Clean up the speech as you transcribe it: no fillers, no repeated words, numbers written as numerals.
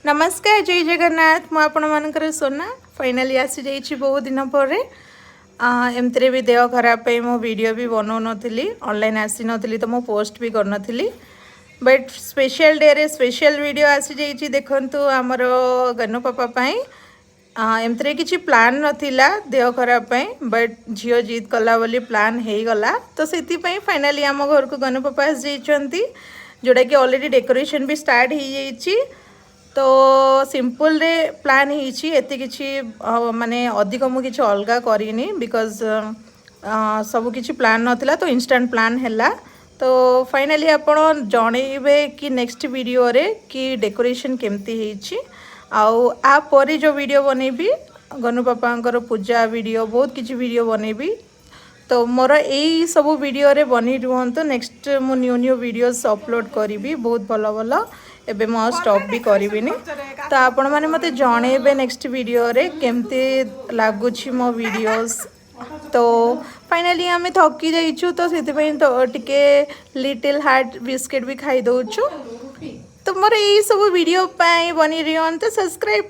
नमस्कार जय जगन्नाथ मुझे सोना फाइनाली आसी जाइए बहुत दिन पर एमती भी देह खराब मो वीडियो भी बनाऊ नी ऑनलाइन आसी नी तो मो पोस्ट भी करनी बट स्पेशल डे रे स्पेशल वीडियो आसी जाइए देखु आमर गनु पापा एमती किसी प्लान नाला देह खराब बट झील जिद कला बोली प्लान हो गला तो से फाइनाली आम घर को गनु पापा आसी जोटा कि ऑलरेडी डेकोरेशन भी स्टार्ट हो जाइए तो सिंपल रे प्लान होती किसी माने अधिक मुझे किसी अलग करनी बिकज सब किसी प्लान नाला तो इंस्टेंट प्लान है तो फाइनाली आपण जनइबे कि नेक्स्ट वीडियो रे कि डेकोरेशन केमती आउरी जो वीडियो बनैबी गनु पापा पूजा वीडियो बहुत किसी वीडियो बनैबी तो मोर यही सब वीडियो रे बनी रुहतु नेक्स्ट मु न्यू वीडियोस अपलोड करी बहुत भल भल एबे मो स्टॉप भी करिबिनी तो आपण माने मते जणेबे नेक्स्ट वीडियो रे केमती लागुछि मो वीडियोस तो फाइनली आम थकी जाइछु तो से तो टिके लिटिल हार्ट बिस्किट भी खाई दउछु तो मोर यही सब वीडियो पाई बनी रियन तो सब्सक्राइब